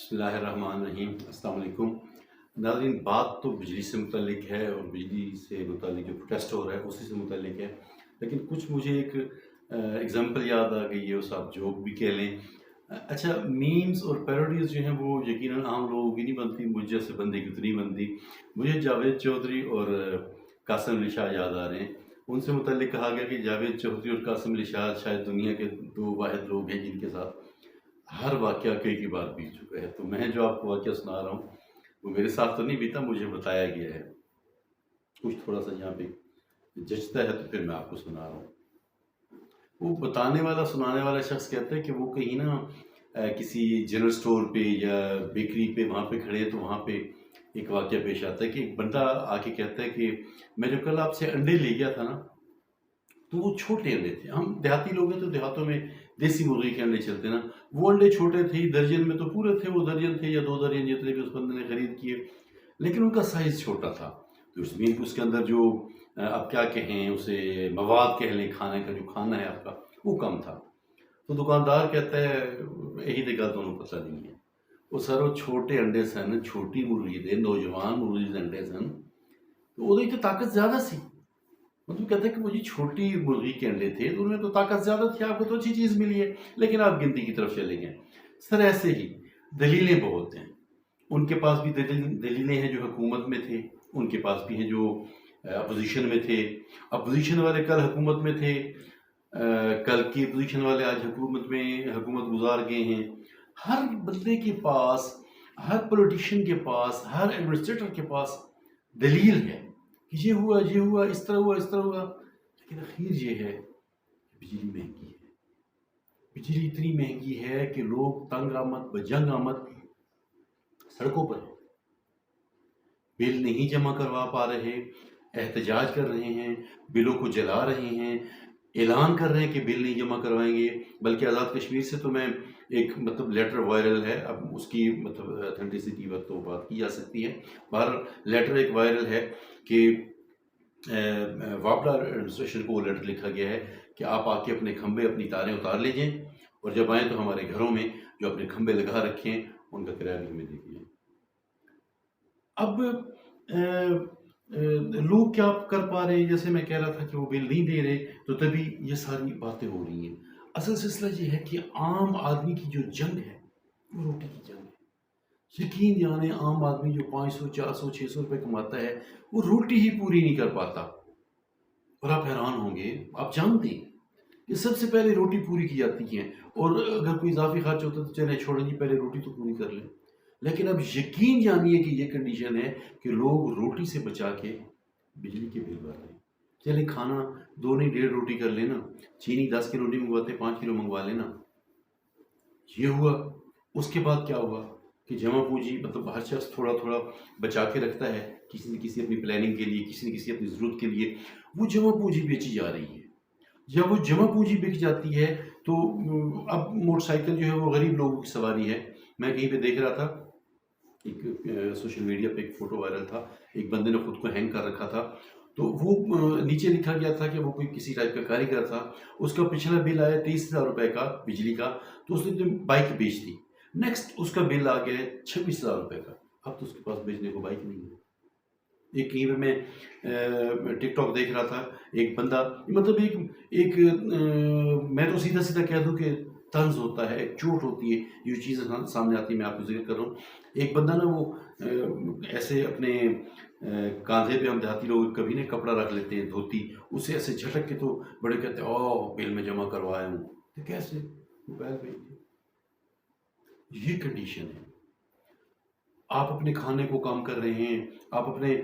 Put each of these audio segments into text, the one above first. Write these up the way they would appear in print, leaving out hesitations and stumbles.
बिस्मिल्लाहिर्रहमानिर्रहीम। अस्सलाम वालेकुम। नाज़रीन, बात तो बिजली से मुतल्लिक है और बिजली से मुतल्लिक जो प्रोटेस्ट हो रहा है उसी से मुतल्लिक है, लेकिन कुछ मुझे एक एग्ज़ाम्पल याद आ गई है, उसे आप जोक भी कह लें। अच्छा, मीम्स और पैरोडीज़ जो हैं वो यकीनन आम लोगों की नहीं बनती, मुझ जैसे बंदे की तो नहीं बनती। मुझे जावेद चौधरी और कासिम अली शाह याद आ रहे हैं। उनसे मुतल्लिक कहा गया कि जावेद चौधरी और कासिम अली शाह शायद दुनिया के दो वाहिद लोग हैं जिनके साथ हर वाक़या कई बार बीत चुका है। तो मैं जो आपको वाक़या सुना रहा हूँ वो मेरे साथ तो नहीं बीता, मुझे बताया गया है। कुछ थोड़ा-सा यहाँ पे जचता है तो फिर मैं आपको सुना रहा हूँ। वो बताने वाला सुनाने वाला शख़्स कहता है कि वो कहीं ना किसी जनरल स्टोर पे या बेकरी पे वहाँ पे खड़े हैं, तो वहाँ पे एक वाक़या पेश आता है कि एक बंदा आके कहता है कि मैं जो कल आपसे अंडे ले गया था ना, तो वो छोटे अंडे थे। हम देहाती लोग हैं तो देहातों में देसी मुर्गी के अंडे चलते हैं ना, वो अंडे छोटे थे, दर्जन में तो पूरे थे, वो दर्जन थे या 2 दर्जन जितने भी उस बंदे ने खरीद किए, लेकिन उनका साइज़ छोटा था। तो इसमें उसके अंदर जो आप क्या कहें उसे, मवाद कह लें, खाने का जो खाना है आपका, वो कम था। तो दुकानदार कहता है यही तो गल तुहानू पता नहीं है, वो सर वो छोटे अंडे सन, छोटी मुर्गी दे, नौजवान मुर्गी दे अंडे सन, तो ਉਹਦੇ ਵਿੱਚ ताकत ज़्यादा सी। मतलब कहते हैं कि वो जी छोटी मुर्गी के अंडे थे तो उनमें तो ताकत ज़्यादा थी, आपको तो अच्छी चीज़ मिली है, लेकिन आप गिनती की तरफ चले गए। सर ऐसे ही दलीलें बहुत हैं। उनके पास भी दलीलें हैं जो हुकूमत में थे, उनके पास भी हैं जो अपोजिशन में थे। अपोजिशन वाले कल हुकूमत में थे, कल की अपोजिशन वाले आज हुकूमत गुजार गए हैं। हर बंदे के पास, हर पॉलिटिशियन के पास, हर एडमिनिस्ट्रेटर के पास दलील है कि ये हुआ, इस तरह हुआ, इस तरह हुआ। लेकिन आखिर ये है कि बिजली महंगी है। बिजली इतनी महंगी है कि लोग तंग आमद बजंग आमद सड़कों पर हैं, बिल नहीं जमा करवा पा रहे, एहतजाज कर रहे हैं, बिलों को जला रहे हैं, ऐलान कर रहे हैं कि बिल नहीं जमा करवाएंगे। बल्कि आज़ाद कश्मीर से तो मैं एक मतलब लेटर वायरल है, अब उसकी मतलब अथेंटिसिटी पर तो बात की जा सकती है। बहरहाल लेटर एक वायरल है कि वापडा एडमिनिस्ट्रेशन को वो लेटर लिखा गया है कि आप आके अपने खंभे, अपनी तारें उतार लीजिए और जब आएँ तो हमारे घरों में जो अपने खंभे लगा रखे हैं उनका किराया भी हमें दीजिए। अब लोग क्या कर पा रहे हैं, जैसे मैं कह रहा था कि वो बिल नहीं दे रहे, तो तभी ये सारी बातें हो रही हैं। असल सिलसिला ये है कि आम आदमी की जो जंग है वो रोटी की जंग है। यकीन जाने आम आदमी जो 500 400 600 रुपए कमाता है वो रोटी ही पूरी नहीं कर पाता। और आप हैरान होंगे, आप जानते हैं कि सबसे पहले रोटी पूरी की जाती है, और अगर कोई इजाफी खर्च होता है तो चले छोड़ें जी, पहले रोटी तो पूरी कर लें। लेकिन अब यकीन जानिए कि ये कंडीशन है कि लोग रोटी से बचा के बिजली के बिल भर रहे हैं। चले खाना 2 नहीं 1.5 रोटी कर लेना, चीनी 10 किलो नहीं मंगवाते, 5 किलो मंगवा लेना। ये हुआ। उसके बाद क्या हुआ कि जमा पूंजी मतलब हर शख्स थोड़ा थोड़ा बचा के रखता है, किसी न किसी अपनी प्लानिंग के लिए, किसी न किसी अपनी ज़रूरत के लिए। वो जमा पूंजी बेची जा रही है। जब वो जमा पूंजी बिक जाती है तो अब मोटरसाइकिल जो है वो गरीब लोगों की सवारी है। मैं कहीं पे देख रहा था, एक सोशल मीडिया पे एक फ़ोटो वायरल था, एक बंदे ने खुद को हैंग कर रखा था, तो वो नीचे लिखा गया था कि वो कोई किसी टाइप का कारीगर था। उसका पिछला बिल आया 23,000 रुपए का बिजली का, तो उसने तो बाइक बेच दी। नेक्स्ट उसका बिल आ गया है 26,000 रुपए का। अब तो उसके पास बेचने को बाइक नहीं है। एक कहीं पे मैं टिकटॉक देख रहा था, एक बंदा मतलब एक मैं तो सीधा सीधा कह दूं कि तंज होता है, एक चोट होती है, जो चीज़ें सामने आती है, मैं आपको जिक्र कर रहा हूँ। एक बंदा ना वो ऐसे अपने कांधे पे, हम देहाती लोग कभी ना कपड़ा रख लेते हैं, धोती, उसे ऐसे झटक के तो बड़े कहते हैं ओह बिल में जमा करवाया हूँ। तो कैसे मोबाइल पे ये कंडीशन है। आप अपने खाने को कम कर रहे हैं, आप अपने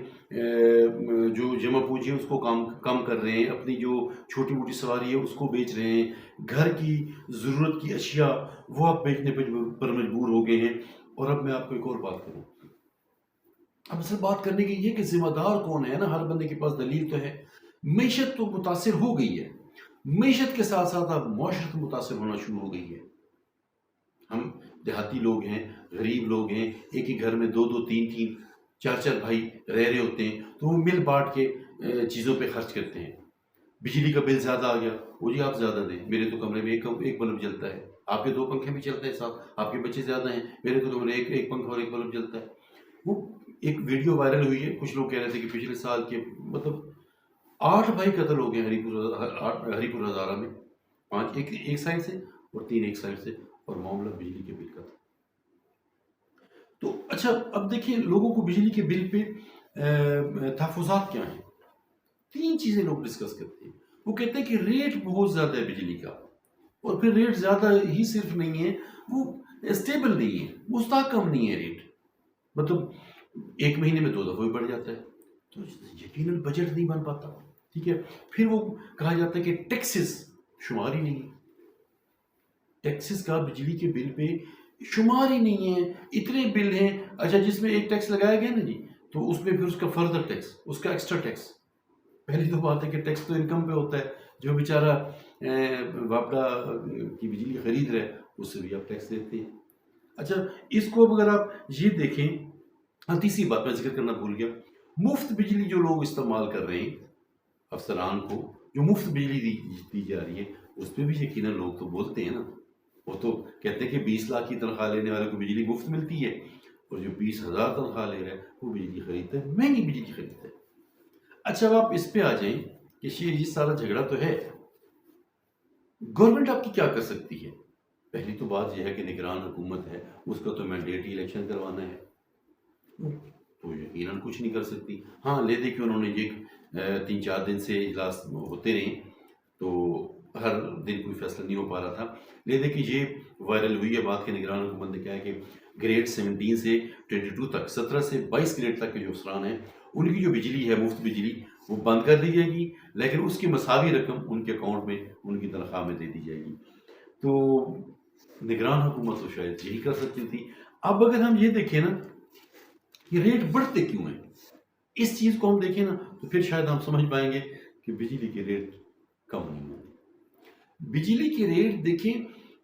जो जमा पूंजी है उसको कम कर रहे हैं, अपनी जो छोटी मोटी सवारी है उसको बेच रहे हैं, घर की ज़रूरत की अशिया वो आप बेचने पर मजबूर हो गए हैं। और अब मैं आपको एक और बात करूं, अब असल बात करने की ये कि जिम्मेदार कौन है ना, हर बंदे के पास दलील तो है। मीशत तो मुतासिर हो गई है, मीशत के साथ साथ अब मुआशरत मुतासिर होना शुरू हो गई है। हम देहाती लोग हैं, गरीब लोग हैं, एक ही घर में 2-2 3-3 4-4 भाई रह रहे होते हैं, तो वो मिल बांट के चीज़ों पे खर्च करते हैं। बिजली का बिल ज़्यादा आ गया, वो जी आप ज़्यादा दें, मेरे तो कमरे में एक बल्ब जलता है, آپ کے 2 پنکھے بھی چلتے ہیں ساتھ، آپ کے بچے زیادہ ہیں، میرے تو کمرے ایک پنکھا اور ایک بلب جلتا ہے۔ وہ ایک ویڈیو وائرل ہوئی ہے، کچھ لوگ کہہ رہے تھے کہ پچھلے سال کے مطلب 8 بھائی قتل ہو گئے ہری پور ہزارہ میں، 5 ایک سائڈ سے اور 3 ایک سائڈ سے، اور معاملہ بجلی کے بل کا تھا۔ تو اچھا اب دیکھیں لوگوں کو بجلی کے بل پہ تحفظات کیا ہیں؟ 3 چیزیں لوگ ڈسکس کرتے ہیں۔ وہ کہتے ہیں کہ ریٹ بہت زیادہ ہے بجلی کا، اور پھر ریٹ زیادہ ہی صرف نہیں ہے، وہ اسٹیبل نہیں ہے، مستحکم نہیں ہے ریٹ، مطلب 1 مہینے میں 2 دفعہ بھی بڑھ جاتا ہے، تو یقیناً بجٹ نہیں بن پاتا، ٹھیک ہے۔ پھر وہ کہا جاتا ہے کہ ٹیکسز شمار ہی نہیں ہے، ٹیکسز کا بجلی کے بل پہ شمار ہی نہیں ہے، اتنے بل ہیں۔ اچھا جس میں ایک ٹیکس لگایا گیا نا جی، تو اس میں پھر اس کا فردر ٹیکس، اس کا ایکسٹرا ٹیکس۔ پہلی تو بات ہے کہ ٹیکس تو انکم پہ ہوتا ہے، جو بیچارہ وابڈا کی بجلی خرید رہے اس سے بھی آپ ٹیکس دیتے ہیں۔ اچھا اس کو اب اگر آپ یہ دیکھیں، تیسری بات میں ذکر کرنا بھول گیا، مفت بجلی جو لوگ استعمال کر رہے ہیں، افسران کو جو مفت بجلی دی جا رہی ہے، اس پہ بھی یقیناً لوگ تو بولتے ہیں نا، وہ تو کہتے ہیں کہ 20 لاکھ کی تنخواہ لینے والے کو بجلی مفت ملتی ہے، اور جو 20,000 تنخواہ لے رہا ہے وہ بجلی خریدتا ہے، مہنگی بجلی خریدتا ہے۔ اچھا اب آپ اس پہ آ جائیں کہ یہ سارا جھگڑا تو ہے، گورنمنٹ آپ کی کیا کر سکتی ہے؟ پہلی تو بات یہ ہے کہ نگران حکومت ہے، اس کا تو مینڈیٹ ہی الیکشن کروانا ہے، تو یقیناً کچھ نہیں کر سکتی۔ ہاں لے دے کہ انہوں نے یہ 3-4 دن سے اجلاس ہوتے رہے، تو ہر دن کوئی فیصلہ نہیں ہو پا رہا تھا، لے دے کہ یہ وائرل ہوئی ہے بات کہ نگران حکومت نے کہا ہے کہ گریڈ 17 سے 22 تک، 17 سے 22 گریڈ تک کے جو افسران ہیں ان کی جو بجلی ہے مفت بجلی وہ بند کر دی جائے گی، لیکن اس کی مساوی رقم ان کے اکاؤنٹ میں ان کی تنخواہ میں دے دی جائے گی۔ تو نگران حکومت تو شاید یہی کر سکتی تھی۔ اب اگر ہم یہ دیکھیں نا کہ ریٹ بڑھتے کیوں ہیں، اس چیز کو ہم دیکھیں نا تو پھر شاید ہم سمجھ پائیں گے کہ بجلی کے ریٹ کم نہیں ہوتے۔ بجلی کے ریٹ دیکھیں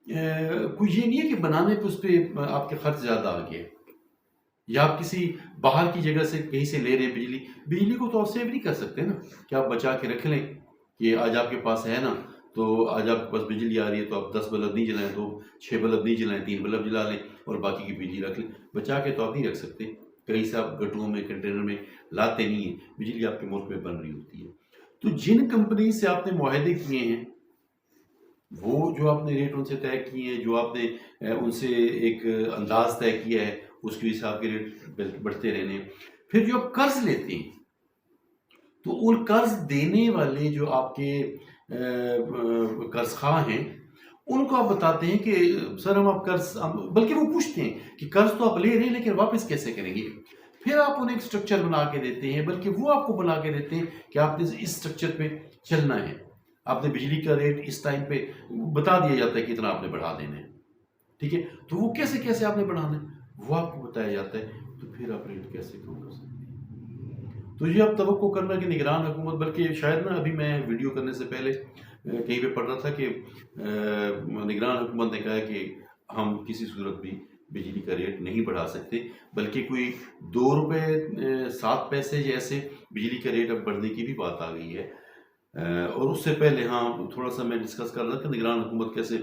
کوئی یہ نہیں ہے کہ بنانے پہ اس پہ آپ کے خرچ زیادہ آ گیا، یا آپ کسی باہر کی جگہ سے کہیں سے لے رہے ہیں بجلی کو تو آپ سیو نہیں کر سکتے نا، کہ آپ بچا کے رکھ لیں کہ آج آپ کے پاس ہے نا، تو آج آپ کے پاس بجلی آ رہی ہے تو آپ 10 بلب نہیں جلائیں، تو 6 بلب نہیں جلائیں، 3 بلب جلا لیں اور باقی کی بجلی رکھ لیں، بچا کے تو آپ نہیں رکھ سکتے، کہیں سے آپ گٹوں میں کنٹینر میں لاتے نہیں ہیں، بجلی آپ کے ملک میں بن رہی ہوتی ہے۔ تو جن کمپنی سے آپ نے معاہدے کیے ہیں، وہ جو آپ نے ریٹ ان سے طے کیے ہیں، جو آپ نے ان سے ایک انداز طے کیا ہے، اس کے حساب کے ریٹ بڑھتے رہنے۔ پھر جو آپ قرض لیتے ہیں تو ان قرض دینے والے جو آپ کے قرض خواہ ہیں ان کو آپ بتاتے ہیں کہ سر ہم آپ قرض، بلکہ وہ پوچھتے ہیں کہ قرض تو آپ لے رہے ہیں لیکن واپس کیسے کریں گے، پھر آپ انہیں ایک سٹرکچر بنا کے دیتے ہیں، بلکہ وہ آپ کو بنا کے دیتے ہیں کہ آپ نے اس سٹرکچر پہ چلنا ہے، آپ نے بجلی کا ریٹ اس ٹائم پہ بتا دیا جاتا ہے کہ اتنا آپ نے بڑھا دینا ہے، ٹھیک ہے، تو وہ کیسے آپ نے بڑھانا ہے وہ آپ کو بتایا جاتا ہے، تو پھر آپ ریٹ کیسے کم کر سکتے ہیں۔ تو یہ اب توقع کرنا کہ نگران حکومت، بلکہ شاید نا ابھی میں ویڈیو کرنے سے پہلے کہیں پہ پڑھ رہا تھا کہ نگران حکومت نے کہا ہے کہ ہم کسی صورت بھی بجلی کا ریٹ نہیں بڑھا سکتے، بلکہ کوئی 2 روپے 7 پیسے جیسے بجلی کا ریٹ اب بڑھنے کی بھی بات آ گئی ہے۔ اور اس سے پہلے ہاں تھوڑا سا میں ڈسکس کر رہا تھا کہ نگران حکومت کیسے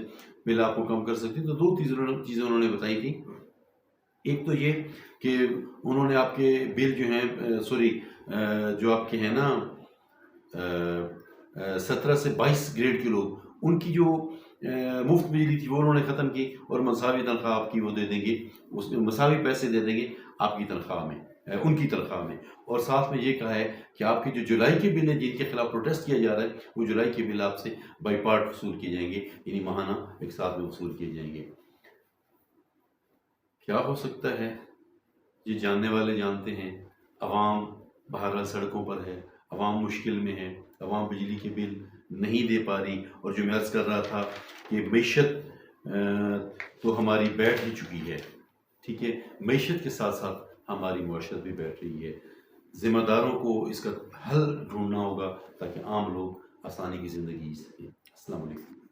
بل آپ کو کم کر سکتی، تو 2 چیزیں انہوں نے بتائی تھی۔ ایک تو یہ کہ انہوں نے آپ کے بل جو ہیں جو آپ کے ہیں نا 17 سے 22 گریڈ کے لوگ، ان کی جو مفت بجلی تھی وہ انہوں نے ختم کی، اور مساوی تنخواہ آپ کی وہ دے دیں گے، اس میں مساوی پیسے دے دیں گے آپ کی تنخواہ میں، ان کی تنخواہ میں، اور ساتھ میں یہ کہا ہے کہ آپ کے جو جولائی کے بل ہیں جن کے خلاف پروٹیسٹ کیا جا رہا ہے، وہ جولائی کے بل آپ سے بائی پارٹ وصول کیے جائیں گے، یعنی ماہانہ ایک ساتھ میں وصول کیے جائیں گے۔ کیا ہو سکتا ہے یہ جاننے والے جانتے ہیں، عوام بہرحال سڑکوں پر ہے، عوام مشکل میں ہے، عوام بجلی کے بل نہیں دے پا رہی، اور جو میں عرض کر رہا تھا کہ معیشت تو ہماری بیٹھ ہی چکی ہے، ٹھیک ہے، معیشت کے ساتھ ساتھ ہماری معاشرت بھی بیٹھ رہی ہے، ذمہ داروں کو اس کا حل ڈھونڈنا ہوگا تاکہ عام لوگ آسانی کی زندگی جی سکیں۔ السلام علیکم۔